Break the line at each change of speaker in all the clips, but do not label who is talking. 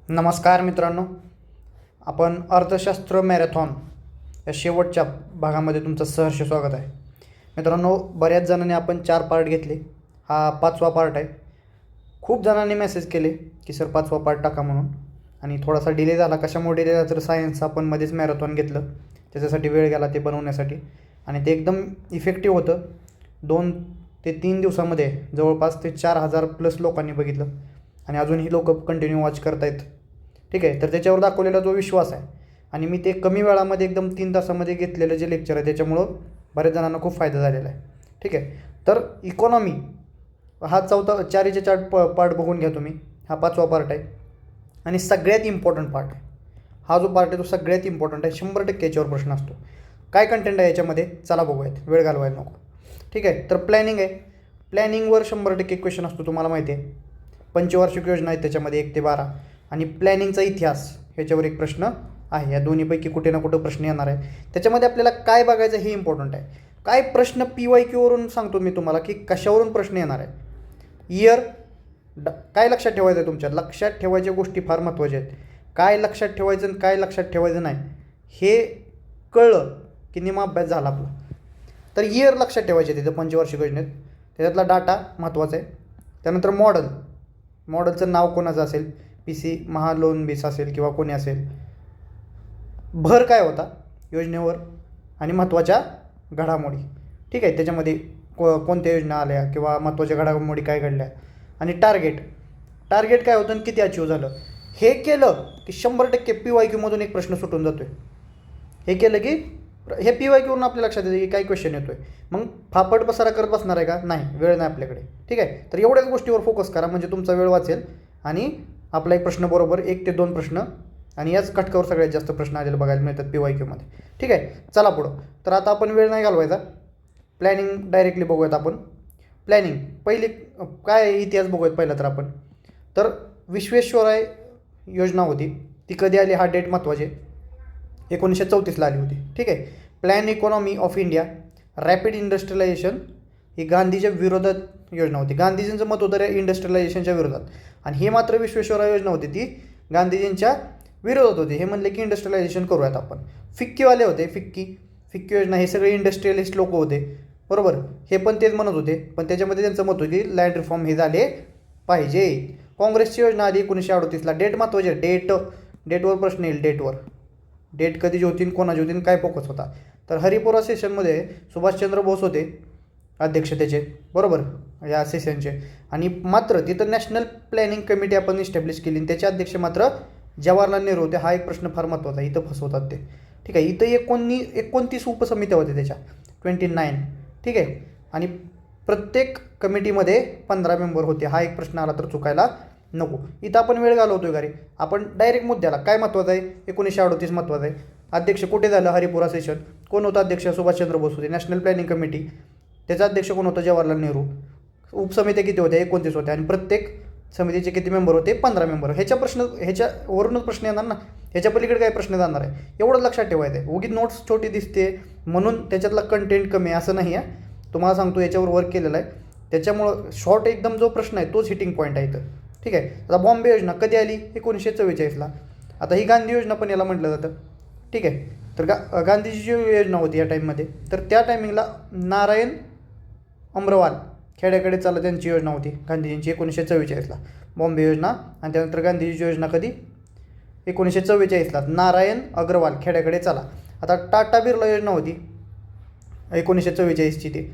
नमस्कार मित्रांनो, आपण अर्थशास्त्र मॅरेथॉन या शेवटच्या भागामध्ये तुमचं सहर्ष स्वागत आहे. मित्रांनो, बऱ्याच जणांनी आपण 4 पार्ट घेतले. हा 5वा पार्ट आहे. खूप जणांनी मेसेज केले की सर 5वा पार्ट टाका म्हणून, आणि थोडासा डिले झाला. कशामुळे डिले झाला तर सायन्स आपण मध्येच मॅरेथॉन घेतलं, त्याच्यासाठी वेळ गेला ते बनवण्यासाठी, आणि ते एकदम इफेक्टिव्ह होतं. 2 ते 3 दिवसामध्ये जवळपास ते 4000+ लोकांनी बघितलं, आणि अजूनही लोक कंटिन्यू वॉच करतायत. ठीक आहे, तर त्याच्यावर दाखवलेला जो विश्वास आहे, आणि मी ते कमी वेळामध्ये एकदम 3 तासामध्ये घेतलेलं जे लेक्चर आहे त्याच्यामुळं बऱ्याच जणांना खूप फायदा झालेला आहे. ठीक आहे, तर इकॉनॉमी हा 4चे 4 पार्ट बघून घ्या तुम्ही. हा 5वा पार्ट आहे आणि सगळ्यात इम्पॉर्टंट पार्ट आहे. हा जो पार्ट आहे तो सगळ्यात इम्पॉर्टंट आहे. 100% याच्यावर प्रश्न असतो. काय कंटेंट आहे याच्यामध्ये, चला बघूयात, वेळ घालवायला नको. ठीक आहे, तर प्लॅनिंग आहे. प्लॅनिंगवर 100% क्वेश्चन असतो, तुम्हाला माहिती आहे. पंचवार्षिक योजना आहेत त्याच्यामध्ये 1 ते 12, आणि प्लॅनिंगचा इतिहास ह्याच्यावर एक प्रश्न आहे. या दोन्हीपैकी कुठे ना कुठं प्रश्न येणार आहे. त्याच्यामध्ये आपल्याला काय बघायचं हे इम्पॉर्टंट आहे. काय प्रश्न PYQ वरून सांगतो मी तुम्हाला की कशावरून प्रश्न येणार आहे. इयर, काय लक्षात ठेवायचं आहे, तुमच्या लक्षात ठेवायच्या गोष्टी फार महत्त्वाच्या आहेत. काय लक्षात ठेवायचं आणि काय लक्षात ठेवायचं नाही हे कळलं की निमा अभ्यास झाला आपला. तर इयर लक्षात ठेवायचे तिथं पंचवार्षिक योजनेत, त्याच्यातला डाटा महत्त्वाचा आहे. त्यानंतर मॉडेलचं नाव कोणाचं असेल, PC महालोनबीस असेल किंवा कोणी असेल. भर काय होता योजनेवर, आणि महत्त्वाच्या घडामोडी. ठीक आहे, त्याच्यामध्ये कोणत्या योजना आल्या किंवा महत्त्वाच्या घडामोडी काय घडल्या, आणि टार्गेट काय होतं आणि किती अचीव झालं. हे केलं की 100% PYQ मधून एक प्रश्न सुटून जातो आहे. हे केलं की हे PYQ वरून आपल्या लक्षात येतं की काय क्वेश्चन येतो आहे. मग फापट पसारा करत बसणार आहे का, नाही, वेळ नाही आपल्याकडे. ठीक आहे, तर एवढ्याच गोष्टीवर फोकस करा म्हणजे तुमचा वेळ वाचेल, आणि आपला एक प्रश्न बरोबर 1 ते 2 प्रश्न, आणि याच कटकावर सगळ्यात जास्त प्रश्न आलेले बघायला मिळतात PYQ मध्ये. ठीक आहे, चला पुढं. तर आता आपण वेळ नाही घालवायचा, प्लॅनिंग डायरेक्टली बघूयात आपण. प्लॅनिंग पहिली काय इतिहास बघूयात पहिला तर आपण. तर विश्वेश्वराय योजना होती ती कधी आली, हा डेट महत्त्वाचे. 1934ला आली होती. ठीक आहे, plan economy of India, rapid industrialization ही गांधीच्या विरोधात योजना होती. गांधीजींचं मत होतं इंडस्ट्रियलायझेशनच्या विरोधात, आणि हे मात्र विश्वेश्वराय योजना होती ती गांधीजींच्या विरोधात होती. हे म्हणले की इंडस्ट्रियलायझेशन करूयात आपण. फिक्कीवाले होते, फिक्की योजना, हे सगळे इंडस्ट्रियलिस्ट लोक होते, बरोबर. हे पण तेच म्हणत होते, पण त्याच्यामध्ये त्यांचं मत होतं की लँड रिफॉर्म हे झाले पाहिजे. काँग्रेसची योजना आली 1938ला. डेट महत्त्वाची आहे, डेटवर प्रश्न येईल. डेट कधी होती, कोणाची होती, काय फोकस होता. तर हरिपुरा सेशनमध्ये सुभाषचंद्र बोस होते अध्यक्ष त्याचे, बरोबर, या सेशनचे. आणि मात्र तिथं नॅशनल प्लॅनिंग कमिटी आपण इस्टॅब्लिश केली, आणि त्याचे अध्यक्ष मात्र जवाहरलाल नेहरू होते. हा एक प्रश्न फार महत्त्वाचा, इथं फसवतात ते. ठीक आहे, इथं 29 उपसमित्या होत्या त्याच्या, 29. ठीक आहे, आणि प्रत्येक कमिटीमध्ये 15 मेंबर होते. हा एक प्रश्न आला तर चुकायला नको. इथं आपण वेळ घालवतोय का रे, आपण डायरेक्ट मुद्द्याला. काय महत्त्वाचं आहे, 1938 महत्त्वाचं आहे. अध्यक्ष कुठे झालं, हरिपुरा सेशन. कोण होतं अध्यक्ष, सुभाषचंद्र बोस होते. नॅशनल प्लॅनिंग कमिटी, त्याचा अध्यक्ष कोण होतं, जवाहरलाल नेहरू. उपसमित्या किती होत्या, 29 होत्या, आणि प्रत्येक समितीचे किती मेंबर होते, 15 मेंबर. ह्याच्यावरूनच प्रश्न येणार ना, ह्याच्या पलीकडे काय प्रश्न जाणार आहे, एवढं लक्षात ठेवायचं आहे. उगीच नोट्स छोटी दिसते म्हणून त्याच्यातला कंटेंट कमी आहे असं नाही आहे. तुम्हाला सांगतो याच्यावर वर्क केलेलं आहे, त्याच्यामुळं शॉर्ट एकदम जो प्रश्न आहे तोच हिटिंग पॉईंट आहे इथं. ठीक आहे, आता बॉम्बे योजना कधी आली, 1944ला. आता ही गांधी योजना पण याला म्हटलं जातं. ठीक आहे, तर गांधीची योजना होती या टाईममध्ये, तर त्या टायमिंगला नारायण अमरवाल खेड्याकडे चालत त्यांची योजना होती गांधीजींची 1944ला, बॉम्बे योजना. आणि त्यानंतर गांधीजीची योजना कधी, 1944ला, नारायण अग्रवाल खेड्याकडे चला. आता टाटा बिर्ला योजना होती 1944ची, ती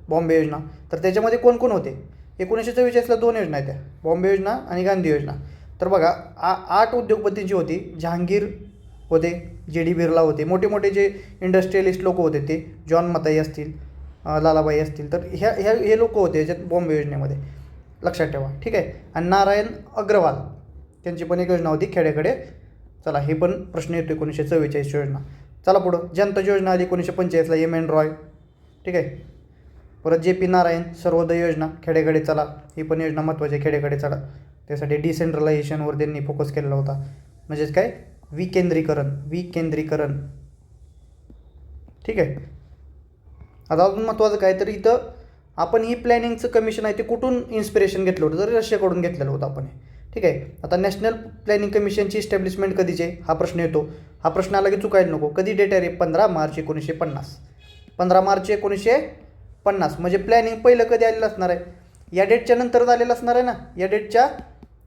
बॉम्बे योजना. तर त्याच्यामध्ये कोण कोण होते, 1944ला 2 योजना आहेत त्या, बॉम्बे योजना आणि गांधी योजना. तर बघा 8 उद्योगपतींची होती. जहांगीर होते, JD बिर्ला होते, मोठे जे इंडस्ट्रियलिस्ट लोक होते ते, जॉन मताई असतील, लालाबाई असतील. तर हे लोक होते याच्यात बॉम्बे योजनेमध्ये, लक्षात ठेवा. ठीक आहे, आणि नारायण अग्रवाल त्यांची पण एक योजना होती खेड्याकडे चला. हे पण प्रश्न येतो 1944 योजना. चला पुढं. जनता योजना आली 1945ला, MN रॉय. ठीक आहे, परत JP नारायण सर्वोदय योजना, खेड्याकडे चला, ही पण योजना महत्त्वाची आहे, खेड्याकडे चला. त्यासाठी डिसेंट्रलायझेशनवर त्यांनी फोकस केलेला होता, म्हणजेच काय, विकेंद्रीकरण. ठीक आहे, आता अजून महत्त्वाचं काय, तर इथं आपण ही प्लॅनिंगचं कमिशन आहे ते कुठून इन्स्पिरेशन घेतलं होतं, तर रशियाकडून घेतलेलं होतं आपण. ठीक आहे. आता नॅशनल प्लॅनिंग कमिशनची इस्टॅब्लिशमेंट कधीची आहे हा प्रश्न येतो. हा प्रश्न आला की चुकायला नको. कधी डेट आहे रे? 15 मार्च 1950. 15 मार्च 1950 म्हणजे प्लॅनिंग पहिलं कधी आलेलं असणार आहे? या डेटच्या नंतरच आलेलं असणार आहे ना, या डेटच्या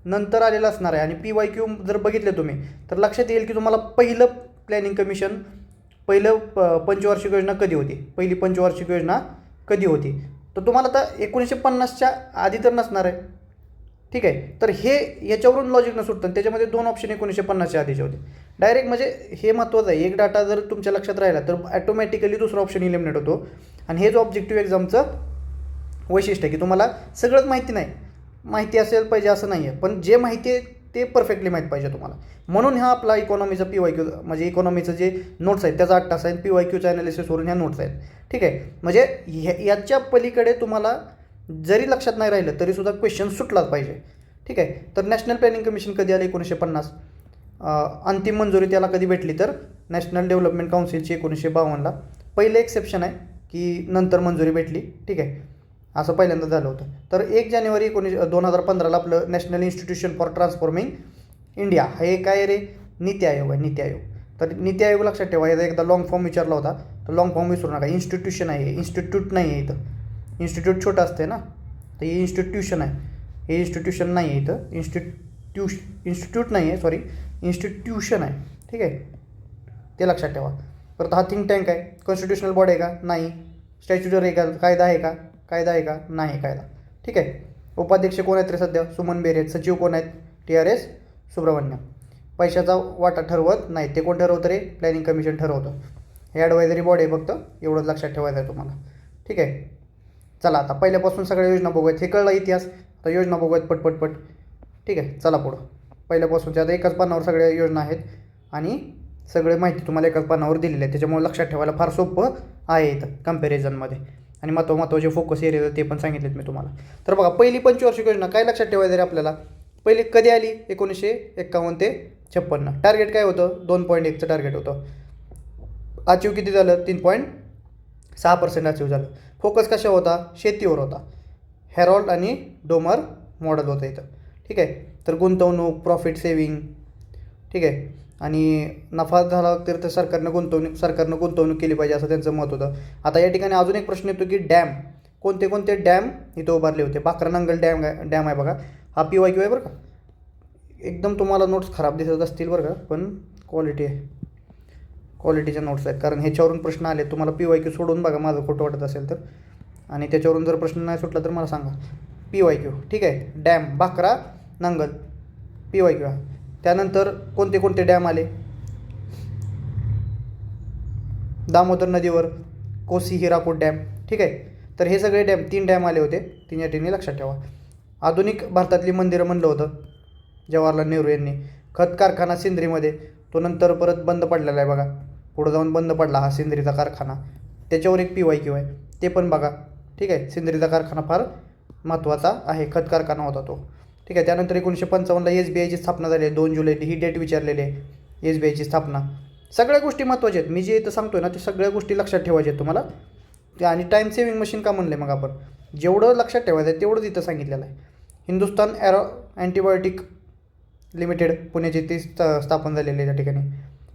नंतर आलेलं असणार आहे. आणि PYQ जर बघितले तुम्ही तर लक्षात येईल की तुम्हाला पहिलं प्लॅनिंग कमिशन, पहिलं पंचवार्षिक योजना कधी होती, पहिली पंचवार्षिक योजना कधी होती, तर तुम्हाला आता 1950च्या आधी तर नसणार आहे. ठीक आहे. तर हे याच्यावरून लॉजिक न सुटतं. त्याच्यामध्ये 2 ऑप्शन 1950च्या आधीचे होते डायरेक्ट. म्हणजे हे महत्त्वाचं आहे. एक डाटा जर तुमच्या लक्षात राहिला तर ॲटोमॅटिकली दुसरा ऑप्शन इलिमिनेट होतो. आणि हे जो ऑब्जेक्टिव्ह एक्झामचं वैशिष्ट्य आहे की तुम्हाला सगळंच माहिती नाही, माहिती असेल पाहिजे असं नाही आहे, पण जे माहिती आहे ते परफेक्टली माहीत पाहिजे तुम्हाला. म्हणून हा आपला इकॉनॉमीचा PYQ म्हणजे इकॉनॉमीचं जे नोट्स आहेत त्याचा 8 तास आहे. PYQच्या ॲनालिसिसवरून ह्या नोट्स आहेत. ठीक आहे. म्हणजे याच्या पलीकडे तुम्हाला जरी लक्षात नाही राहिलं तरीसुद्धा क्वेश्चन सुटलाच पाहिजे. ठीक आहे. तर नॅशनल प्लॅनिंग कमिशन कधी आलं? 1950. अंतिम मंजुरी त्याला कधी भेटली? तर नॅशनल डेव्हलपमेंट काउन्सिलची 1952ला. पहिलं एक्सेप्शन आहे की नंतर मंजुरी भेटली. ठीक आहे. असं पहिल्यांदा झालं होतं. तर 1 जानेवारी 2015ला आपलं national institution for transforming India, हे काय रे? नीती आयोग आहे, नीती आयोग. तर नीती आयोग लक्षात ठेवा. याचा एकदा लॉंग फॉर्म विचारला होता तर लॉंग फॉर्म विसरू नका. इन्स्टिट्यूशन आहे, इन्स्टिट्यूट नाही आहे इथं. इन्स्टिट्यूट छोटं असते ना, तर हे इन्स्टिट्यूशन आहे, हे इन्स्टिट्यूशन नाही आहे इथं. इन्स्टिट्यूट नाही आहे, सॉरी, इन्स्टिट्यूशन आहे. ठीक आहे, ते लक्षात ठेवा. परत हा थिंक टँक आहे. कॉन्स्टिट्युशनल बॉडी आहे का? नाही. स्टॅच्युटरी आहे का? कायदा आहे का? कायदा आहे का? नाही कायदा. ठीक आहे. उपाध्यक्ष कोण आहेत रे सध्या? सुमन बेरे आहेत. सचिव कोण आहेत? TRS सुब्रमण्यम. पैशाचा वाटा ठरवत नाही, ते कोण ठरवतं रे? Planning commission ठरवतं. हे ॲडवायझरी बॉडी आहे फक्त, एवढंच लक्षात ठेवायचं आहे तुम्हाला. ठीक आहे. चला आता पहिल्यापासून सगळ्या योजना बघूयात. हे कळला इतिहास. आता योजना बघूयात पटपट. ठीक आहे. चला पुढं. पहिल्यापासूनच्या आता एकाच पानावर सगळ्या योजना आहेत आणि सगळे माहिती तुम्हाला एकाच पानावर दिलेली आहे. त्याच्यामुळे लक्षात ठेवायला फार सोपं आहे इथं कम्पॅरिझनमध्ये. आणि महत्त्वाचे फोकस एरिया ते पण सांगितलेत मी तुम्हाला. तर बघा, पहिली पंचवार्षिक योजना काय लक्षात ठेवायचं रे आपल्याला? पहिली कधी आली? 1951 ते 56. टार्गेट काय होतं? 2.1चं टार्गेट होतं. अचीव किती झालं? 3.6% अचीव झालं. फोकस कशावर होता? शेतीवर होता. हेरॉल्ड आणि डोमर मॉडेल होतं इथं. ठीक आहे. तर गुंतवणूक, प्रॉफिट सेविंग. ठीक आहे. आणि नफा झाला तर सरकारनं गुंतवणूक केली पाहिजे असं त्यांचं मत होतं. आता या ठिकाणी अजून एक प्रश्न येतो की डॅम, कोणते डॅम इथं उभारले होते? भाकरानंगल डॅम आहे बघा. हा PYQ आहे बरं का. एकदम तुम्हाला नोट्स खराब दिसत असतील बरं का, पण क्वालिटी आहे, क्वालिटीच्या नोट्स आहेत. कारण ह्याच्यावरून प्रश्न आले. तुम्हाला PYQ सोडून बघा, माझं खोटं वाटत असेल तर. आणि त्याच्यावरून जर प्रश्न नाही सुटला तर मला सांगा. PYQ. ठीक आहे. डॅम भाकरा नंगल PYQ आहे. त्यानंतर कोणते डॅम आले? दामोदर नदीवर कोसी हिराकूड डॅम. ठीक आहे. तर हे सगळे डॅम, 3 डॅम आले होते. 3 या ठिकाणी लक्षात ठेवा. आधुनिक भारतातली मंदिरं म्हणलं होतं जवाहरलाल नेहरू यांनी. खत कारखाना सिंद्रीमध्ये, तो नंतर परत बंद पडलेला आहे बघा. पुढं जाऊन बंद पडला हा सिंद्रीचा कारखाना. त्याच्यावर एक PYQ आहे, ते पण बघा. ठीक आहे. सिंद्रीचा कारखाना फार महत्त्वाचा आहे, खत कारखाना होता तो. ठीक आहे. त्यानंतर 1955ला SBIची स्थापना झाली आहे. 2 जुलै ही डेट विचारलेली आहे SBIची स्थापना. सगळ्या गोष्टी महत्त्वाच्या आहेत. मी जे इथं सांगतोय ना ते सगळ्या गोष्टी लक्षात ठेवायच्या आहेत तुम्हाला. आणि टाईम सेविंग मशीन का म्हणले मग आपण? जेवढं लक्षात ठेवायचं आहे तेवढंच इथं सांगितलेलं आहे. हिंदुस्तान ॲरो अँटीबायोटिक लिमिटेड पुण्याची ती स्थापन झालेली आहे त्या ठिकाणी.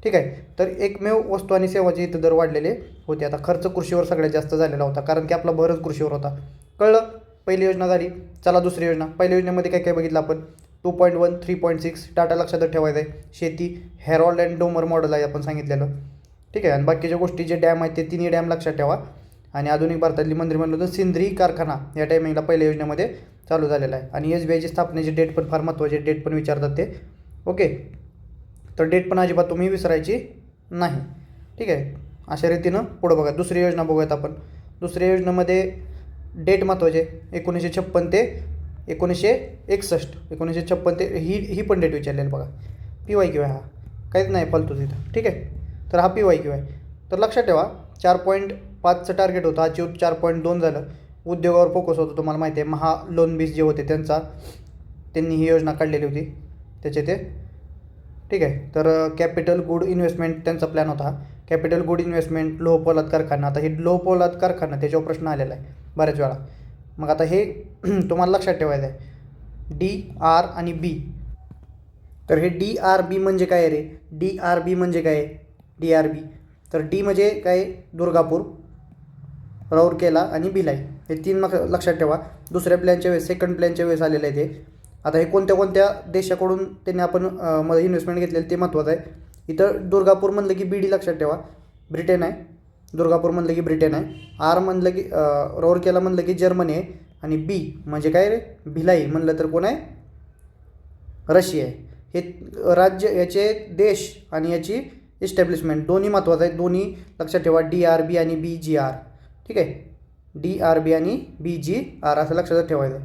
ठीक आहे. तर एकमेव वस्तू आणि सेवाचे इथं दर वाढलेले होते. आता खर्च कृषीवर सगळ्यात जास्त झालेला होता, कारण की आपला भरच कृषीवर होता. कळलं? पहिली योजना झाली. चला दुसरी योजना. पहिल्या योजनेमध्ये काय बघितलं आपण? 2.1, 3.6 डाटा लक्षात ठेवायचा आहे. शेती, हेरॉल्ड अँड डोमर मॉडेल आहे आपण सांगितलेलं. ठीक आहे. आणि बाकीच्या गोष्टी जे डॅम आहेत ते 3 डॅम लक्षात ठेवा. आणि आधुनिक भारतातली मंदिर म्हणलं होतं सिंद्री कारखाना या टायमिंगला पहिल्या योजनेमध्ये चालू झालेला आहे. आणि SBIची स्थापनेची डेट पण फार महत्त्वाची, डेट पण विचारतात ते. ओके. तर डेट पण अजिबात तुम्ही विसरायची नाही. ठीक आहे. अशा रीतीनं पुढं बघा. दुसरी योजना बघूयात आपण. दुसऱ्या योजनेमध्ये डेट महत्त्वाचे, 1956 ते 1961. 1956 ते ही पण डेट विचारलेली बघा. PYQ आहे हा, काहीच नाही फालतू तिथं. ठीक आहे. तर हा PYQ आहे. तर लक्षात ठेवा 4.5चं टार्गेट होतं, अचीव 4.2 झालं. उद्योगावर फोकस होतं, तुम्हाला माहिती आहे. महालोनबीज जे होते त्यांनी ही योजना काढलेली होती त्याचे ते. ठीक आहे. तर कॅपिटल गुड इन्व्हेस्टमेंट त्यांचा प्लॅन होता. कॅपिटल गुड इन्व्हेस्टमेंट, लोहपोलाद कारखाना. आता हे लोहपोलाद कारखाना त्याच्यावर प्रश्न आलेला आहे बऱ्याच वेळा. मग आता हे तुम्हाला लक्षात ठेवायचं आहे. D, R आणि B तर हे DRB म्हणजे काय रे? DRB म्हणजे काय? DRB तर डी म्हणजे काय? दुर्गापूर, राऊरकेला आणि भिलाई, हे 3 लक्षात ठेवा. दुसऱ्या प्लॅनच्या वेळेस, सेकंड प्लॅनच्या वेळेस आलेलं आहे ते. आता हे कोणत्या कोणत्या देशाकडून त्यांनी आपण मध्ये इन्व्हेस्टमेंट घेतलेली ते महत्त्वाचं आहे. इथं दुर्गापूर म्हणलं की BD लक्षात ठेवा, ब्रिटन आहे. दुर्गापूर म्हणलं की ब्रिटन आहे. आर म्हणलं की राऊरकेला म्हणलं की जर्मनी आहे. आणि बी म्हणजे काय रे? भिलाई म्हणलं तर कोण आहे? रशिया आहे. हे राज्य, याचे देश आणि याची इस्टॅब्लिशमेंट दोन्ही महत्त्वाचं आहे. दोन्ही लक्षात ठेवा, DRB आणि BGR. ठीक आहे, DRB आणि BGR असं लक्षात ठेवायचं.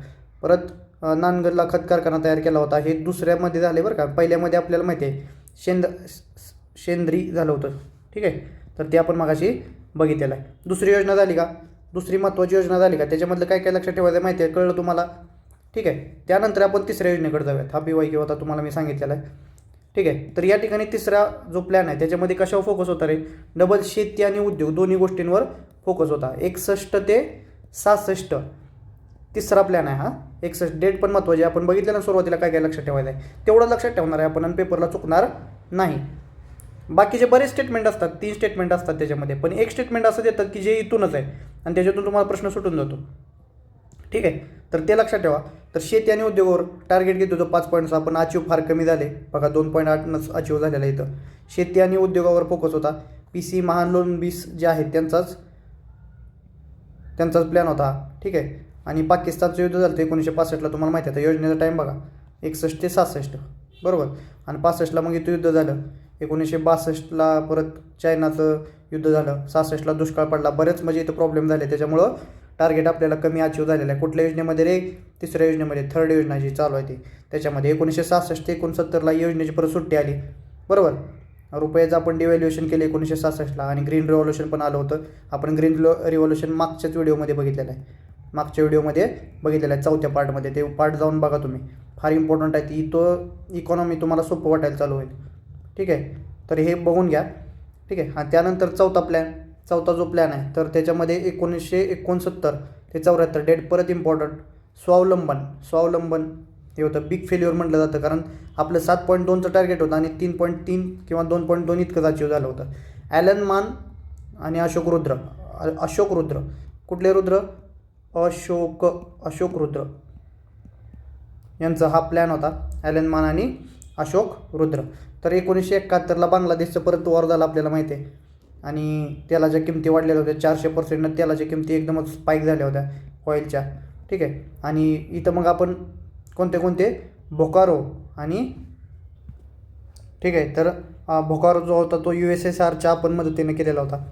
परत नांदगडला खत कारखाना तयार केला होता, हे दुसऱ्यामध्ये झाले बरं का. पहिल्यामध्ये आपल्याला माहिती आहे शेंद्री झालं होतं. ठीक आहे, तर ते आपण मगाशी बघितलेलं आहे. दुसरी योजना झाली का? दुसरी महत्त्वाची योजना झाली का? त्याच्यामधलं काय काय लक्षात ठेवायचं माहिती आहे, कळलं तुम्हाला? ठीक आहे, त्यानंतर आपण तिसऱ्या योजनेकडे जाऊयात. हा PYQ होता, तुम्हाला मी सांगितलेला आहे. ठीक आहे, तर या ठिकाणी तिसरा जो प्लॅन आहे त्याच्यामध्ये कशावर फोकस होता रे? डबल शेती आणि उद्योग दोन्ही गोष्टींवर फोकस होता. 61 ते 66 तिसरा प्लॅन आहे हा. 61 डेट पण महत्त्वाची. आपण बघितलं ना सुरुवातीला काय काय लक्षात ठेवायचं आहे, तेवढं लक्षात ठेवणार आहे आपण आणि पेपरला चुकणार नाही. बाकीचे बरेच स्टेटमेंट असतात, 3 स्टेटमेंट असतात त्याच्यामध्ये, पण एक स्टेटमेंट असं देतात की जे इथूनच आहे आणि त्याच्यातून तुम्हाला प्रश्न सुटून जातो. ठीक आहे, तर ते लक्षात ठेवा. तर शेती आणि उद्योगावर टार्गेट घेत होतो 5 पॉईंट्स, आपण अचीव फार कमी झाले बघा, 2.8नंच अचीव झालेलं आहे इथं. शेती आणि उद्योगावर फोकस होता. PC महालोन 20 जे आहेत त्यांचाच प्लॅन होता. ठीक आहे, आणि पाकिस्तानचं युद्ध झालं 1965ला, तुम्हाला माहिती आहे. योजनेचा टाईम बघा, 61 ते 66 बरोबर. आणि 65ला मग इथं युद्ध झालं. 1962ला परत चायनाचं युद्ध झालं. 66ला दुष्काळ पडला. बरेच म्हणजे इथं प्रॉब्लेम झाले, त्याच्यामुळं टार्गेट आपल्याला कमी अचीव झालेलं आहे. कुठल्या योजनेमध्ये रे? तिसऱ्या योजनेमध्ये, थर्ड योजना जी चालू आहे ती, त्याच्यामध्ये 1966 ते 69ला योजनेची परत सुट्टी आली बरोबर. रुपयाचं आपण डिव्हॅल्युएशन केलं 1966ला, आणि ग्रीन रिव्हॉल्युशन पण आलं होतं. आपण ग्रीन रिव्हॉल्युशन मागच्याच व्हिडिओमध्ये बघितलेलं आहे, मागच्या व्हिडिओमध्ये बघितलेलं आहे, 4थ्या पार्टमध्ये. ते पार्ट जाऊन बघा तुम्ही, फार इम्पॉर्टंट आहे ती. तो इकॉनॉमी तुम्हाला सोपं वाटायला चालू होईल. ठीक आहे, तर हे बघून घ्या. ठीक आहे, आणि त्यानंतर चौथा जो प्लॅन आहे, तर त्याच्यामध्ये 1969 ते 74 डेट परत इम्पॉर्टंट. स्वावलंबन हे होतं. बिग फेल्युअर म्हटलं जातं, कारण आपलं 7.2चं टार्गेट होतं आणि 3.3 किंवा 2.2 इतकंच अचीव झालं होतं. ॲलन मान आणि अशोक रुद्र कुठले रुद्र? अशोक रुद्र यांचा हा प्लॅन होता, ॲलन मान आणि अशोक रुद्र. तर 1971ला बांगलादेशचं परत वॉर झालं आपल्याला माहिती आहे, आणि तेलाच्या किमती वाढलेल्या होत्या. 400% तेलाच्या किमती एकदमच स्पाईक झाल्या होत्या ऑइलच्या. ठीक आहे, आणि इथं मग आपण कोणते बोकारो आणि, ठीक आहे, तर बोकारो जो होता तो USSRच्या आपण मदतीने केलेला होता.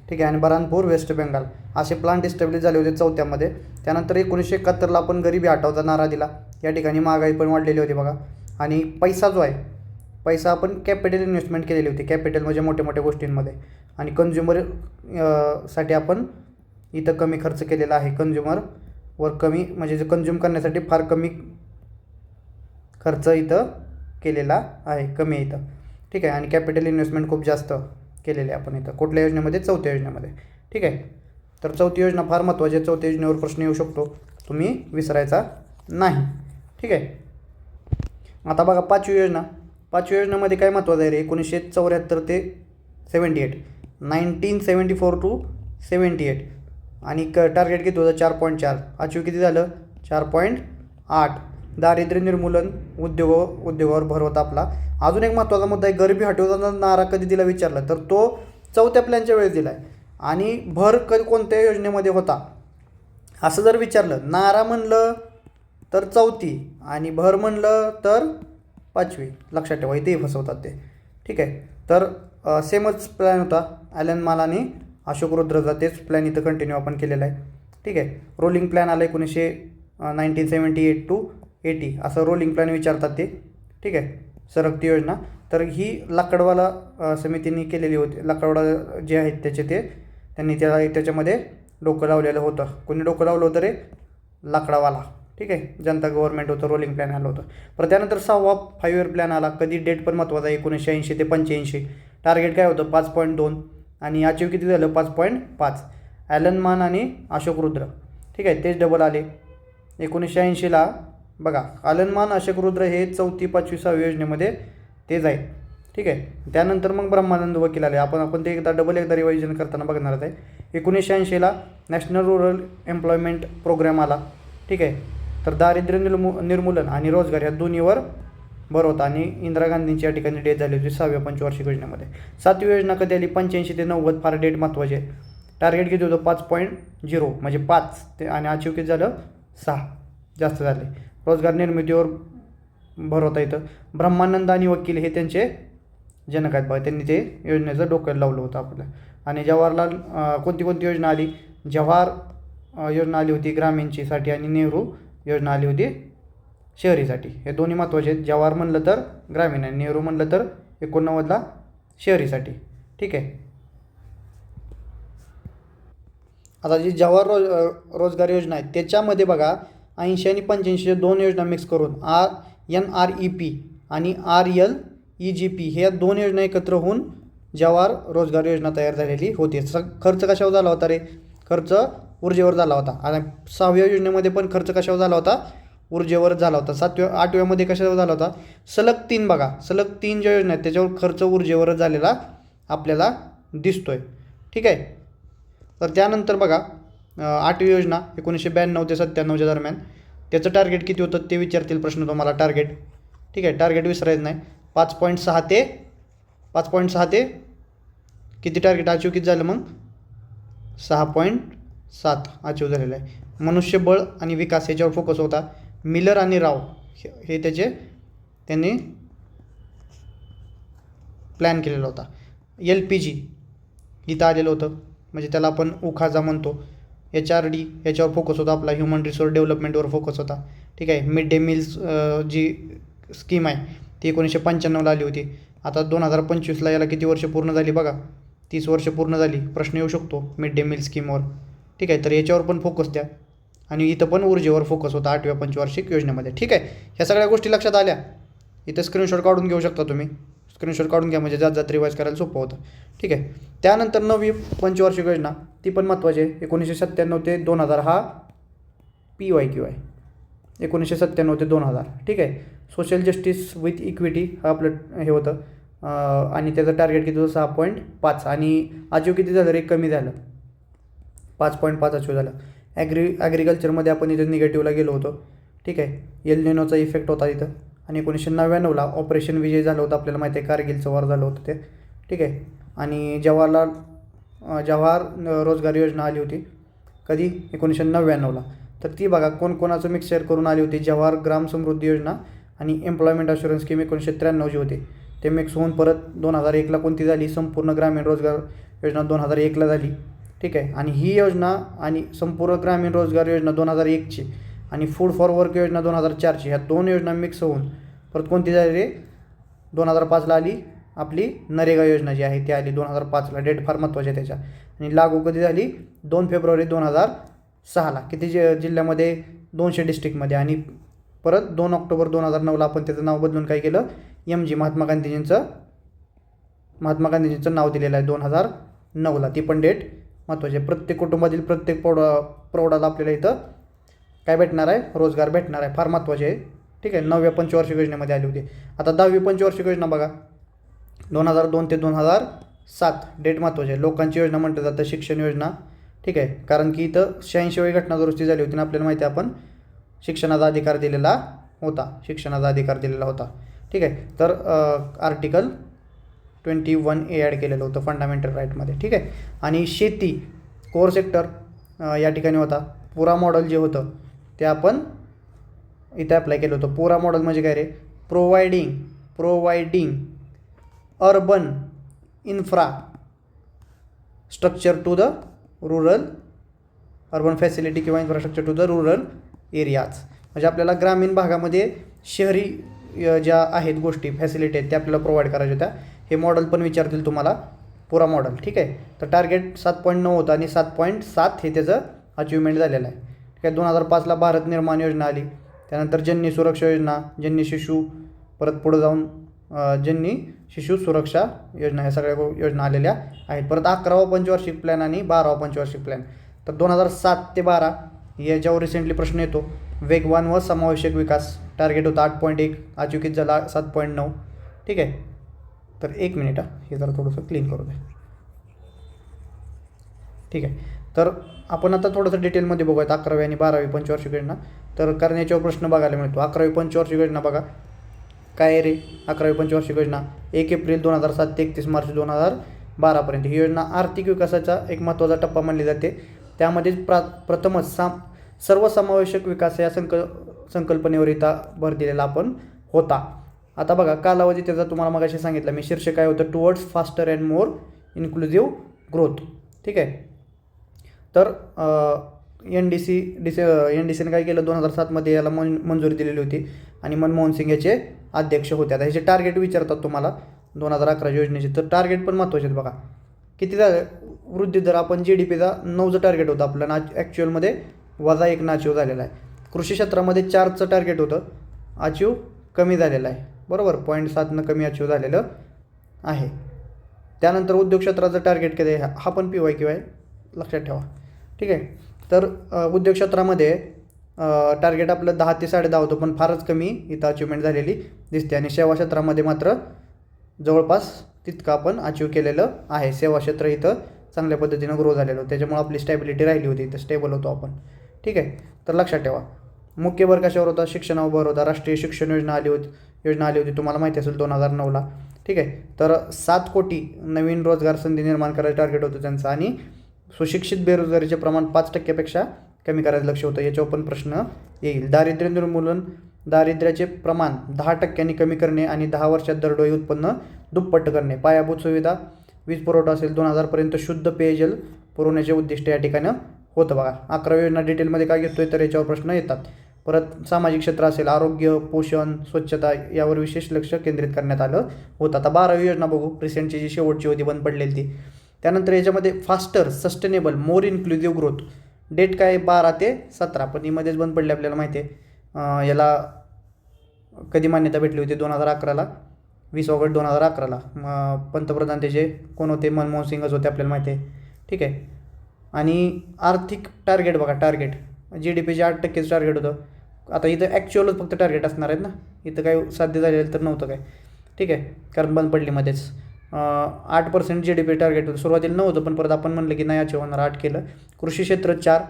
ठीक आहे, आणि बरानपूर वेस्ट बेंगाल असे प्लांट इस्टॅब्लिश झाले होते 4थ्यामध्ये. त्यानंतर 1971ला आपण गरिबी हटवता नारा दिला. या ठिकाणी महागाई पण वाढलेली होती बघा. आणि पैसा जो आहे, पैसा आपण कॅपिटल इन्व्हेस्टमेंट केलेली होती. कॅपिटल म्हणजे मोठ्या मोठ्या गोष्टींमध्ये. आणि कंझ्युमर साठी आपण इथं कमी खर्च केलेला आहे. कंझ्युमरवर कमी, म्हणजे कंझ्युम करण्यासाठी फार कमी खर्च इथं केलेला आहे, कमी आहे इथं. ठीक आहे, आणि कॅपिटल इन्व्हेस्टमेंट खूप जास्त केलेले आपण इथं. कुठल्या योजनेमध्ये? 4थ्या योजनेमध्ये. ठीक आहे, तर 4थी योजना फार महत्त्वाची आहे. 4थ्या योजनेवर प्रश्न येऊ शकतो, तुम्ही विसरायचा नाही. ठीक आहे, आता बघा 5वी योजना. 5वी योजनेमध्ये काय महत्त्वाचं आहे रे? 1974 ते 78, 1974 to 78, आणि टार्गेट किती होतं? 4.4. अचीव किती झालं? 4.8. दारिद्र्य निर्मूलन, उद्योगावर भर होता आपला. अजून एक महत्त्वाचा मुद्दा आहे, गरिबी हटवताना नारा कधी दिला विचारला तर तो 4थ्या प्लॅनच्या वेळेस दिला आहे. आणि भर कोणत्या योजनेमध्ये होता असं जर विचारलं, नारा म्हणलं तर 4थी आणि भर म्हणलं तर 5वी. लक्षात ठेवा, इथेही फसवतात ते. ठीक आहे, तर सेमच प्लॅन होता ॲलन मान आणि अशोक रुद्रचा, तेच प्लॅन इथं कंटिन्यू आपण केलेला आहे. ठीक आहे, रोलिंग प्लॅन आला 1978 to 80 असं रोलिंग प्लॅन विचारतात ते. ठीक आहे, सरकती योजना. तर ही लाकडवाला समितीने केलेली होती. लाकडवाला जे आहेत त्यांनी त्याच्यामध्ये डोकं लावलेलं होतं. कोणी डोकं लावलं होतं रे? लाकडावाला. ठीक आहे, जनता गव्हर्नमेंट होतं, रोलिंग प्लॅन आलं होतं. पण त्यानंतर 6वा 5 इयर प्लॅन आला. कधी? डेट पण महत्त्वाचा आहे, 1980 ते 85. टार्गेट काय होतं? 5.2, आणि अचीव किती झालं? 5.5. ॲलन मान आणि अशोक रुद्र. ठीक आहे, तेच डबल आले. 1980ला बघा कालनमान अशोक रुद्र हे 4थी 5वी 6वी योजनेमध्ये तेच आहे. ठीक आहे. त्यानंतर मग ब्रह्मानंद वकील आले. आपण ते एकदा रिवायझन करताना बघणारच आहे. 1980ला नॅशनल रूरल एम्प्लॉयमेंट प्रोग्राम आला. ठीक आहे. तर दारिद्र्य निर्मूलन आणि रोजगार या दोन्हीवर भर होता आणि इंदिरा गांधींची या ठिकाणी डेट झाली होती 6व्या पंचवार्षिक योजनेमध्ये. 7वी योजना कधी आली? 85 ते 90. फार डेट महत्त्वाची आहे. टार्गेट किती होतं? 5.0 म्हणजे 5 ते आणि अचीव किती झालं? 6 जास्त झाले. रोजगार निर्मितीवर भर होता इथं. ब्रह्मानंद आणि वकील हे त्यांचे जनक आहेत बघा. त्यांनी ते योजनेचं डोक्याला लावलं होतं आपल्याला. आणि जवाहरलाल कोणती योजना आली? जवाहर योजना आली होती ग्रामीणचीसाठी आणि नेहरू योजना आली होती शहरीसाठी. हे दोन्ही महत्त्वाचे आहेत. जवाहर म्हणलं तर ग्रामीण आणि नेहरू म्हणलं तर 89ला शहरीसाठी. ठीक आहे. आता जी जवाहर रोजगार योजना आहे त्याच्यामध्ये बघा 80 आणि 85 दोन योजना मिक्स करून NREP आणि RLEGP हे दोन योजना एकत्र होऊन जवाहर रोजगार योजना तयार झालेली होती. खर्च कशावर झाला होता रे? खर्च ऊर्जेवर झाला होता. आणि 6व्या योजनेमध्ये पण खर्च कशावर झाला होता? ऊर्जेवर झाला होता. 8व्यामध्ये कशावर झाला होता? सलग 3 बघा. सलग 3 ज्या योजना आहेत त्याच्यावर खर्च ऊर्जेवरच झालेला आपल्याला दिसतोय. ठीक आहे. तर त्यानंतर बघा 8वी योजना 1992 ते 97च्या दरम्यान. त्याचं टार्गेट किती होतं ते विचारतील प्रश्न तुम्हाला. टार्गेट ठीक आहे. टार्गेट विसरायचं नाही. 5.6 ते किती टार्गेट अचीव किती झालं मग? 6.7 अचीव झालेलं आहे. मनुष्यबळ आणि विकास याच्यावर फोकस होता. मिलर आणि राव हे त्यांनी प्लॅन केलेला होता. LPG इथं आलेलं होतं म्हणजे त्याला आपण उखाजा म्हणतो. HRD याच्यावर फोकस होता आपला. ह्युमन रिसोर्स डेव्हलपमेंटवर फोकस होता. ठीक आहे. मिड डे मील्स जी स्कीम आहे ती 1995ला आली होती. आता 2025ला याला किती वर्ष पूर्ण झाली बघा? 30 वर्ष पूर्ण झाली. प्रश्न येऊ शकतो मिड डे मील स्कीमवर. ठीक आहे. तर याच्यावर पण फोकस द्या. आणि इथं पण ऊर्जेवर फोकस होता 8व्या पंचवार्षिक योजनेमध्ये. ठीक आहे. ह्या सगळ्या गोष्टी लक्षात आल्या. इथं स्क्रीनशॉट काढून घेऊ शकता तुम्ही. स्क्रीनशॉट काढून घ्या म्हणजे जात रिवाईज करायला सोपं होतं. ठीक आहे. त्यानंतर 9वी पंचवार्षिक योजना ती पण महत्त्वाची आहे. 1997 ते 2000 हा PYQ आहे. 1997 ते 2000. ठीक आहे. सोशल जस्टिस विथ इक्विटी हा आपलं हे होतं. आणि त्याचं टार्गेट किती होतं? 6.5 आणि अचीव किती झालं रे? कमी झालं. 5.5 अचीव झालं. ॲग्रिकल्चरमध्ये आपण इथं निगेटिव्हला गेलो होतो. ठीक आहे. एल निनोचा इफेक्ट होता इथं. आणि 1999ला ऑपरेशन विजय झालं होतं. आपल्याला माहिती आहे कारगिलचं वॉर झालं होतं ते. ठीक आहे. आणि जवाहर रोजगार योजना आली होती कधी? 1999ला. तर ती बघा कोणाचं मिक्सचर करून आली होती? जवाहर ग्राम समृद्धी योजना आणि एम्प्लॉयमेंट अशुरन्स स्कीम 1993ची होती. ते मिक्स होऊन परत 2001ला कोणती झाली? संपूर्ण ग्रामीण रोजगार योजना 2001ला झाली. ठीक आहे. आणि ही योजना आणि संपूर्ण ग्रामीण रोजगार योजना 2001ची आणि फूड फॉर वर्क योजना 2004ची ह्या दोन योजना मिक्स होऊन परत कोणती झाली रे? 2005ला आली आपली नरेगा योजना जी आहे ती आली 2005ला. डेट फार महत्त्वाची आहे त्याच्या. आणि लागू कधी झाली? 2 फेब्रुवारी 2006ला. किती जिल्ह्यामध्ये? 200 डिस्ट्रिक्टमध्ये. आणि परत 2 ऑक्टोबर 2009ला आपण त्याचं नाव बदलून काय केलं? MG महात्मा गांधीजींचं नाव दिलेलं आहे 2009ला. ती पण डेट महत्त्वाची आहे. प्रत्येक कुटुंबातील प्रत्येक प्रौढाला आपल्याला इथं काय भेटणार आहे? रोजगार भेटणार आहे. फार महत्त्वाचे आहे. ठीक आहे. 9व्या पंचवार्षिक योजनेमध्ये आली होती. आता 10वी पंचवार्षिक योजना बघा 2002 ते 2007. डेट महत्त्वाची आहे. लोकांची योजना म्हटलं जातं शिक्षण योजना. ठीक आहे. कारण की इथं 86वी घटना दुरुस्ती झाली होती आणि आपल्याला माहिती आहे आपण शिक्षणाचा अधिकार दिलेला होता. ठीक आहे. तर आर्टिकल 21A ॲड केलेलं होतं फंडामेंटल राईटमध्ये. ठीक आहे. आणि शेती कोर सेक्टर या ठिकाणी होता. पुरा मॉडेल जे होतं ते आपण इथे अप्लाय केलं होतं. पुरा मॉडेल म्हणजे काय रे? Providing urban infrastructure to the rural urban facility किंवा infrastructure to the rural areas. म्हणजे आपल्याला ग्रामीण भागामध्ये शहरी ज्या आहेत गोष्टी फॅसिलिटी आहेत त्या आपल्याला प्रोव्हाइड करायच्या होत्या. हे मॉडेल पण विचारतील तुम्हाला पुरा मॉडेल. ठीक आहे. तर टार्गेट 7.9 होतं आणि 7.7 हे त्याचं अचिव्हमेंट झालेलं आहे. ठीक आहे. 2005ला भारत निर्माण योजना आली. त्यानंतर जननी सुरक्षा योजना, जननी शिशु, परत पुढं जाऊन जननी शिशु सुरक्षा योजना ह्या सगळ्या योजना आलेल्या आहेत. परत 11वा पंचवार्षिक प्लॅन आणि 12वा पंचवार्षिक प्लॅन. तर 2007 ते 12 याच्यावर रिसेंटली प्रश्न येतो वेगवान व समावेशक विकास टार्गेट होता 8.1, अचीव किती झाला 7.9. ठीक आहे. तर 1 मिनिट हे जरा थोडंसं क्लीन करू द्या. ठीक आहे. तर आपण आता थोडंसं डिटेलमध्ये बघूयात 11वी आणि 12वी पंचवार्षिक योजना. तर कारण याच्यावर प्रश्न बघायला मिळतो. 11वी पंचवार्षिक योजना बघा काय आहे रे. 11वी पंचवार्षिक योजना 1 एप्रिल 2007 ते 31 मार्च 2012पर्यंत. ही योजना आर्थिक विकासाचा एक महत्त्वाचा टप्पा मानली जाते. त्यामध्ये प्रथमच सर्वसमावेशक विकास या संकल्पनेवर इथं भर दिलेला आपण होता. आता बघा कालावधी त्याचा तुम्हाला मगाशी सांगितलं मी. शीर्षक काय होतं, towards faster and more inclusive growth. ठीक आहे. तर NDCने काय केलं 2007मध्ये याला मंजुरी दिलेली होती आणि मनमोहन सिंग याचे अध्यक्ष होते. आता ह्याचे टार्गेट विचारतात तुम्हाला 2011 योजनेचे. तर टार्गेट पण महत्त्वाचे आहेत बघा. किती झालं वृद्धी दर, आपण GDPचा 9चं टार्गेट होतं आपलं, ॲक्च्युअलमध्ये -1 अचीव झालेला आहे. कृषी क्षेत्रामध्ये 4चं टार्गेट होतं, अचीव कमी झालेलं आहे. बरोबर 0.7 कमी अचीव झालेलं आहे. त्यानंतर उद्योग क्षेत्राचं टार्गेट किती आहे, हा पण PYQ आहे लक्षात ठेवा. ठीक आहे. तर उद्योग क्षेत्रामध्ये टार्गेट आपलं 10 ते 10.5 होतं, पण फारच कमी इथं अचिव्हमेंट झालेली दिसते. आणि सेवा क्षेत्रामध्ये मात्र जवळपास तितकं आपण अचीव केलेलं आहे. सेवा क्षेत्र इथं चांगल्या पद्धतीनं ग्रो झालेलं होतं, त्याच्यामुळे आपली स्टॅबिलिटी राहिली होती, इथं स्टेबल होतो आपण. ठीक आहे. तर लक्षात ठेवा मुख्य भर कशावर होता, शिक्षणावर भर होता. राष्ट्रीय शिक्षण योजना आली होती तुम्हाला माहिती असेल 2009ला. ठीक आहे. तर 7 कोटी नवीन रोजगार संधी निर्माण करायचं टार्गेट होतं त्यांचं. आणि सुशिक्षित बेरोजगारीचे प्रमाण 5% कमी करायचं लक्ष होतं. याच्यावर पण प्रश्न येईल. दारिद्र्य निर्मूलन, दारिद्र्याचे प्रमाण 10% कमी करणे आणि 10 वर्षात दरडोई उत्पन्न दुप्पट करणे. पायाभूत सुविधा, वीज पुरवठा असेल 2000पर्यंत शुद्ध पेयजल पुरवण्याचे उद्दिष्ट या ठिकाणी होतं बघा. 11वी योजना डिटेलमध्ये काय घेतोय तर याच्यावर प्रश्न येतात. परत सामाजिक क्षेत्र असेल, आरोग्य, पोषण, स्वच्छता यावर विशेष लक्ष केंद्रित करण्यात आलं होतं. आता 12वी योजना बघू. रिसेंटची जी शेवटची होती बंद पडलेली ती. त्यानंतर याच्यामध्ये फास्टर, सस्टेनेबल, मोर इन्क्लुझिव्ह ग्रोथ. डेट काय 12 ते 17, पण ही मध्येच बंद पडली आपल्याला माहिती आहे. याला कधी मान्यता भेटली होती 2011ला, 20 ऑगस्ट 2011ला. पंतप्रधान त्याचे कोण होते, मनमोहन सिंगच होते आपल्याला माहिती आहे. ठीक आहे. आणि आर्थिक टार्गेट बघा, टार्गेट GDPचे 8%चं टार्गेट होतं. आता इथं ॲक्च्युअलच फक्त टार्गेट असणार आहेत ना, इथं काही साध्य झालेलं तर नव्हतं काय. ठीक आहे. कारण बंद पडली मध्येच. 8% GDP टार्गेट होतं. सुरुवातीला नव्हतं, पण परत आपण म्हणलं की नाही अचीव होणार, 8 केलं. कृषी क्षेत्र 4,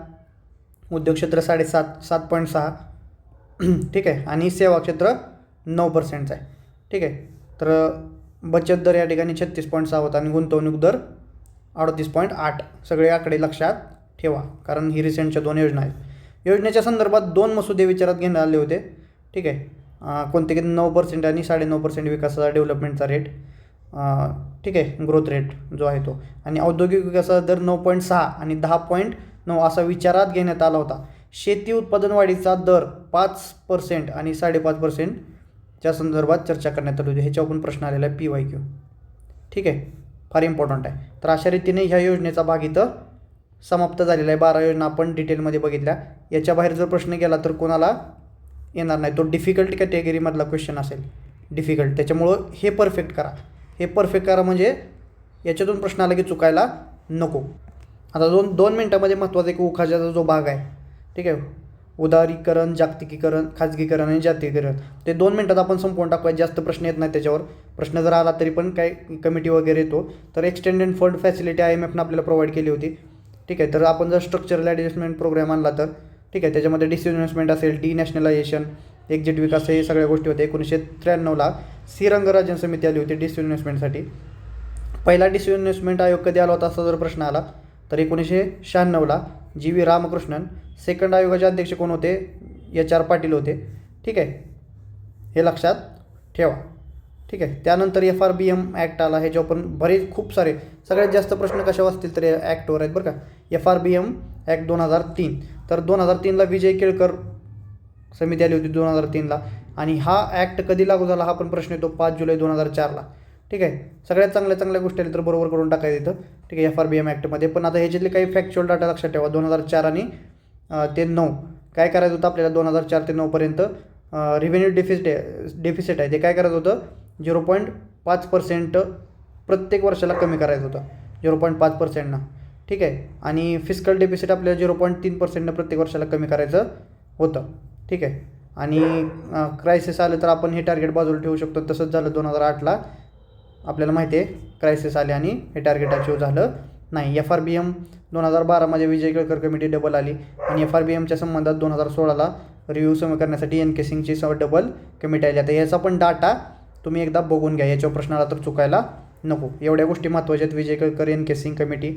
उद्योग क्षेत्र 7.5, 7.6. ठीक आहे. आणि सेवा क्षेत्र 9%चं आहे. ठीक आहे. तर बचत दर या ठिकाणी 36.6 होता आणि गुंतवणूक दर 38.8. सगळे आकडे लक्षात ठेवा, कारण ही रिसेंटच्या 2 योजना आहेत. योजनेच्या संदर्भात 2 मसुदे विचारात घेण्यात आले होते. ठीक आहे. कोणते की 9% आणि 9.5% विकासाचा डेव्हलपमेंटचा रेट. ठीक आहे, ग्रोथ रेट जो आहे तो. आणि औद्योगिक विकासाचा दर 9.6 आणि 10.9 असा विचारात घेण्यात आला होता. शेती उत्पादन वाढीचा दर 5% आणि 5.5%च्या संदर्भात चर्चा करण्यात आली होती. ह्याच्यावर पण प्रश्न आलेला आहे PYQ. ठीक आहे, फार इम्पॉर्टंट आहे. तर अशा रीतीने ह्या योजनेचा भाग इथं समाप्त झालेला आहे. 12 योजना आपण डिटेलमध्ये बघितल्या. याच्या बाहेर जर प्रश्न गेला तर कोणाला येणार नाही, तो डिफिकल्ट कॅटेगरीमधला क्वेश्चन असेल, डिफिकल्ट. त्याच्यामुळं हे परफेक्ट करा, हे परफेक्ट करा, म्हणजे याच्यातून प्रश्न आला की चुकायला नको. आता 2 मिनटामध्ये महत्त्वाचा एक उखाण्याचा जो भाग आहे, ठीक आहे, उदारीकरण, जागतिकीकरण, खाजगीकरण आणि जातीयकरण, ते 2 मिनटात आपण संपवून टाकूया. जास्त प्रश्न येत नाही त्याच्यावर. प्रश्न जर आला तरी पण काय कमिटी वगैरे येतो. तर एक्सटेंडेड फंड फॅसिलिटी IMFनं आपल्याला प्रोव्हाइड केली होती. ठीक आहे. तर आपण जर स्ट्रक्चरल ॲडजस्टमेंट प्रोग्राम आणला तर ठीक आहे, त्याच्यामध्ये डिसइन्व्हेस्टमेंट असेल, डिनॅशनलायझेशन, एक्झिट विकास, हे सगळ्या गोष्टी होत्या. 1993ला रंगराजन समिती आली होती डिसइन्व्हेस्टमेंटसाठी. पहिला डिसइन्व्हेस्टमेंट आयोग कधी आला होता असा जर प्रश्न आला तर 1996ला GV रामकृष्णन. सेकंड आयोगाचे अध्यक्ष कोण होते, HR पाटील होते. ठीक आहे, हे लक्षात ठेवा. ठीक आहे. त्यानंतर FRBM ॲक्ट आला. ह्याच्यावर पण बरेच खूप सारे, सगळ्यात जास्त प्रश्न कशावर असतील तर ॲक्टवर आहेत बरं का. FRBM act 2003. तर 2003ला विजय केळकर समिती आली होती 2003ला. आणि हा ॲक्ट कधी लागू झाला हा पण प्रश्न येतो, 5 जुलै 2004ला. ठीक आहे. सगळ्यात चांगल्या गोष्टी आल्या तर बरोबर करून टाकायचं इथं. ठीक आहे, FRBM ॲक्टमध्ये. पण आता ह्याच्यातले काही फॅक्च्युअल डाटा लक्षात ठेवा. 2004 आणि ते 9 काय करायचं होतं आपल्याला. 2004 ते 9पर्यंत रिव्हेन्यू डेफिसिट आहे ते काय करायचं होतं, 0.5% प्रत्येक वर्षाला कमी करायचं होतं, 0.5%. ठीक आहे. आणि फिस्कल डेफिसिट आपल्याला 0.3% प्रत्येक वर्षाला कमी करायचं होतं. ठीक आहे. आणि क्रायसिस आलं तर आपण हे टार्गेट बाजूला ठेवू शकतो. तसंच झालं 2008ला, आपल्याला माहिती आहे क्रायसिस आले आणि हे टार्गेट अचीव झालं नाही. FRBM 2012मध्ये Vijay Kelkar committee double आली आणि FRBMच्या संबंधात 2016ला रिव्ह्यू करण्यासाठी NK सिंगची डबल कमिटी आली. आता याचा पण डाटा तुम्ही एकदा बघून घ्या, याच्यावर प्रश्न आला तर चुकायला नको. एवढ्या गोष्टी महत्त्वाच्या आहेत. विजय केळकर, NK सिंग कमिटी,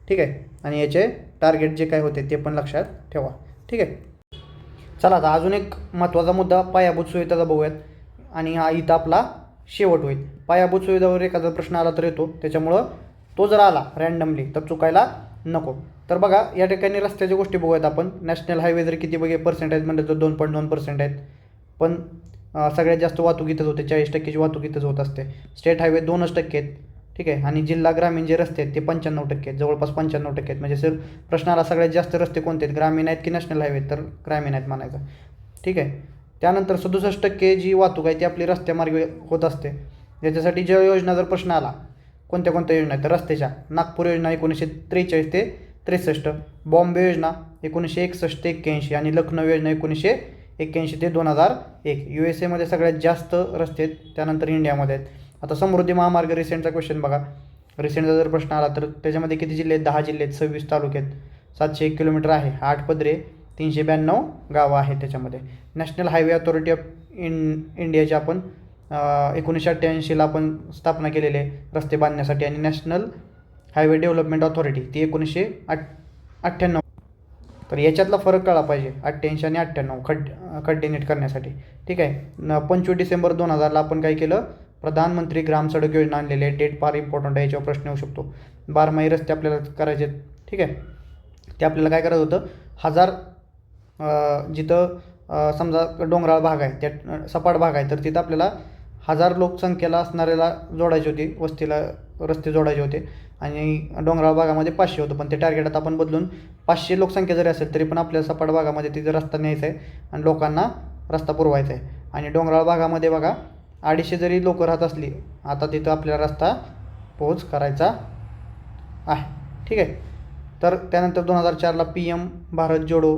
ठीक आहे. आणि याचे टार्गेट जे काय होते ते पण लक्षात ठेवा, ठीक आहे. चला आता अजून एक महत्त्वाचा मुद्दा पायाभूत सुविधाचा बघूयात आणि हा इथं आपला शेवट होईल. पायाभूत सुविधावर एखादा प्रश्न आला तर येतो, त्याच्यामुळं तो जर आला रँडमली तर चुकायला नको. तर बघा या ठिकाणी रस्त्याच्या गोष्टी बघूयात आपण. नॅशनल हायवे जर किती बघे पर्सेंटेज म्हणलं तर 2.2% आहेत, पण सगळ्यात जास्त वाहतूक इथंच होते. 40%ची वाहतूक इथंच होत असते. स्टेट हायवे 2% आहेत, ठीक आहे. आणि जिल्हा ग्रामीण जे रस्ते आहेत ते 95% आहेत, जवळपास 95% आहेत. म्हणजे सर प्रश्नाला सगळ्यात जास्त रस्ते कोणते आहेत, ग्रामीण आहेत की नॅशनल हायवे, तर ग्रामीण आहेत म्हणायचं, ठीक आहे. त्यानंतर 67% जी वाहतूक आहे ती आपली रस्त्यामार्गे होत असते. याच्यासाठी ज्या योजना जर प्रश्न आला कोणत्या कोणत्या योजना आहेत तर रस्त्याच्या, नागपूर योजना 1943 ते 63, बॉम्बे योजना 1961 ते 81 आणि लखनौ योजना 1981 ते 2001. USA सगळ्यात जास्त रस्ते आहेत, त्यानंतर इंडियामध्ये आहेत. आता समृद्धी महामार्ग रिसेंटचा क्वेश्चन बघा. रिसेंटचा जर प्रश्न आला तर त्याच्यामध्ये किती जिल्हे आहेत, 10 जिल्हे आहेत, 26 तालुके आहेत, 701 किलोमीटर आहे, 8 पदरे, 392 गावं आहेत त्याच्यामध्ये. नॅशनल हायवे अथॉरिटी ऑफ इंडियाची आपण 1988ला आपण स्थापना केलेली आहे रस्ते बांधण्यासाठी. आणि नॅशनल हायवे डेव्हलपमेंट अथॉरिटी ती 1998. तर याच्यातला फरक कळला पाहिजे, 88 आणि 98 खड्डे नीट करण्यासाठी, ठीक आहे. 25 डिसेंबर 2000ला आपण काय केलं, प्रधानमंत्री ग्राम सडक योजना आणलेली आहे. डेट फार इम्पॉर्टंट आहे, याच्यावर प्रश्न येऊ शकतो. 12 रस्ते आपल्याला करायचे, ठीक आहे. ते आपल्याला काय करायचं होतं, 1000 जिथं समजा डोंगराळ भाग आहे, त्या सपाट भाग आहे, तर तिथं आपल्याला 1000 लोकसंख्येला असणाऱ्याला जोडायची होती, वस्तीला रस्ते जोडायचे होते. आणि डोंगराळ भागामध्ये 500 होतं, पण ते टार्गेट आता आपण बदलून 500 लोकसंख्या जरी असेल तरी पण आपल्याला सपाट भागामध्ये तिथं रस्ता न्यायचा आहे आणि लोकांना रस्ता पुरवायचा आहे. आणि डोंगराळ भागामध्ये बघा 250 जरी लोक राहत असली, आता तिथं आपल्याला रस्ता पोच करायचा आहे, ठीक आहे. तर त्यानंतर 2004ला PM भारत जोडो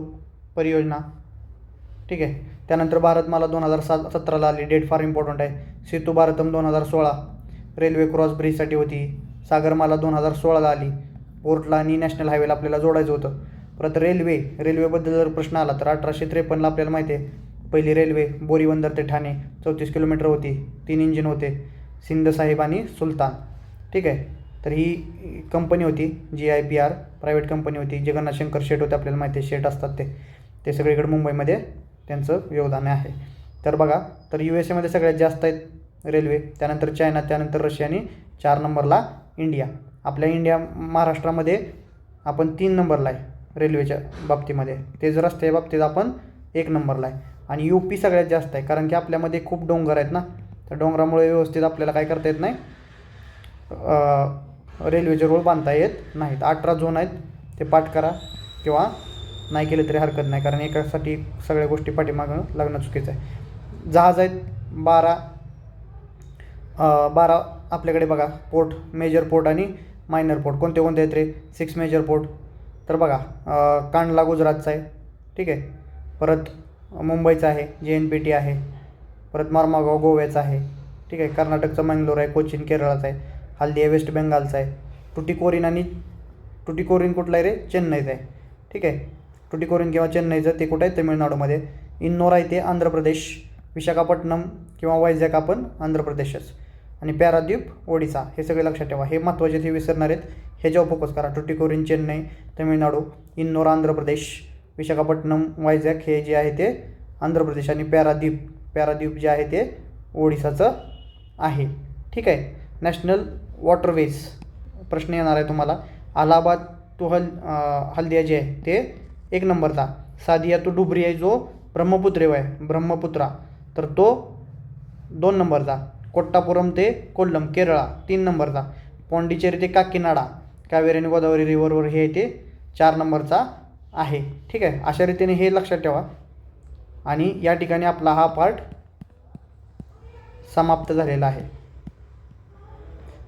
परियोजना, ठीक आहे. त्यानंतर भारतमाला 2017ला आली, डेट फार इम्पॉर्टंट आहे. सेतू भारतम 2016 रेल्वे क्रॉस ब्रिजसाठी होती. सागरमाला 2016ला आली, पोर्टला आणि नॅशनल हायवेला आपल्याला जोडायचं होतं. परत रेल्वेबद्दल जर प्रश्न आला तर 1853ला आपल्याला माहिती आहे पहिली रेल्वे बोरीबंदर ते ठाणे 34 किलोमीटर होती, 3 इंजिन होते, सिंध साहिब आणि सुलतान, ठीक आहे. तर ही कंपनी होती GIPR प्रायव्हेट कंपनी होती. जगन्नाथ शंकर शेट होते, आपल्याला माहिती आहे शेट असतात ते सगळीकडे मुंबईमध्ये त्यांचं योगदान आहे. तर बघा, तर USA सगळ्यात जास्त आहेत रेल्वे, त्यानंतर चायना, त्यानंतर रशिया आणि 4 नंबरला इंडिया. आपल्या महाराष्ट्रामध्ये आपण 3 नंबरला आहे रेल्वेच्या बाबतीमध्ये, ते जर रस्त्याच्या बाबतीत आपण 1 नंबरला आहे. आणि UP सगळ्यात जास्त आहे, कारण की आपल्यामध्ये खूप डोंगर आहेत ना, तर डोंगरामुळे व्यवस्थित आपल्याला काय करता येत नाही, रेल्वेचे रोड बांधता येत नाहीत. 18 झोन आहेत, ते पाठ करा किंवा नाही केलं तरी हरकत नाही, कारण एकासाठी सगळ्या गोष्टी पाठीमागं लागणं चुकीचं आहे. जहाज आहेत 12 आपल्याकडे बघा. पोर्ट, मेजर पोर्ट आणि मायनर पोर्ट कोणते कोणते आहेत रे, 6 मेजर पोर्ट. तर बघा कांडला गुजरातचा आहे, ठीक आहे. परत मुंबईचा आहे, JNPT आहे. परत मार्मागाव गोव्याचा आहे, ठीक आहे. कर्नाटकचा मंगलोर आहे, कोचीन केरळाचा आहे, हल्दिया वेस्ट बेंगालचा आहे. टुटिकोरिन कुठला आहे रे, चेन्नईचा आहे, ठीक आहे. टुटिकोरिन किंवा चेन्नईचं ते कुठं आहे, तमिळनाडूमध्ये. इन्नोर आहे ते आंध्र प्रदेश. विशाखापट्टणम किंवा वैजाग आपण आंध्र प्रदेशच. आणि पॅराद्वीप ओडिसा. हे सगळे लक्षात ठेवा, हे महत्त्वाचे, ते विसरणार आहेत, ह्याच्यावर फोकस करा. टुटिकोरिन चेन्नई तमिळनाडू, इन्नोर आंध्र प्रदेश, विशाखापट्टणम वैजाग हे जे आहे ते आंध्र प्रदेश, आणि पॅराद्वीप जे आहे ते ओडिसाचं आहे, ठीक आहे. नॅशनल वॉटरवेज प्रश्न येणार आहे तुम्हाला. अलाहाबाद टू हल्दिया जे आहे ते 1 नंबरचा. सादिया टू डुबरी आहे जो ब्रह्मपुत्रा, तर तो 2 नंबरचा. कोट्टापुरम ते कोल्लम केरळा 3 नंबरचा. पॉंडिचेरी ते काकीनाडा कावेरी आणि गोदावरी रिव्हरवर हे ते 4 नंबरचा आहे, ठीक आहे. अशा रीतीने हे लक्षात ठेवा. आणि या ठिकाणी आपला हा पार्ट समाप्त झालेला आहे.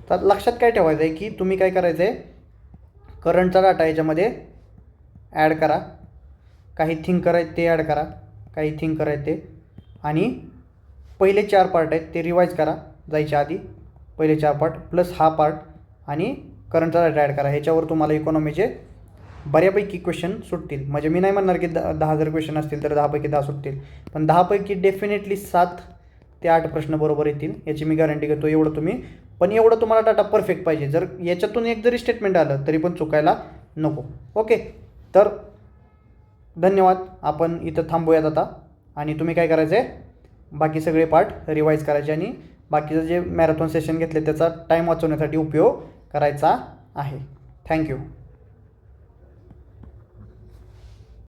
तर लक्षात काय ठेवायचं आहे की तुम्ही काय करायचं आहे, करंटचा डाटा याच्यामध्ये ॲड करा, काही थिंकर आहेत ते ॲड करा, काही थिंक करायचं ते. आणि पहिले 4 पार्ट आहेत ते रिवाईज करा जायच्या आधी. पहिले 4 पार्ट प्लस हा पार्ट आणि करंटचा डाटा ॲड करा. ह्याच्यावर तुम्हाला इकॉनॉमीचे बऱ्यापैकी क्वेश्चन सुटतील. म्हणजे मी नाही म्हणणार की 10 जर क्वेश्चन असतील तर 10 पैकी 10 सुटतील, पण 10 पैकी डेफिनेटली 7 ते 8 प्रश्न बरोबर येतील याची मी गॅरंटी घेतो. एवढं तुम्ही, पण एवढं तुम्हाला डाटा परफेक्ट पाहिजे. जर याच्यातून एक जरी स्टेटमेंट आलं तरी पण चुकायला नको. ओके, तर धन्यवाद. आपण इथं थांबूयात आता. आणि तुम्ही काय करायचं आहे, बाकी सगळे पार्ट रिवाईज करायचे आणि बाकीचं जे मॅरेथॉन सेशन घेतले त्याचा टाईम वाचवण्यासाठी उपयोग करायचा आहे. थँक्यू.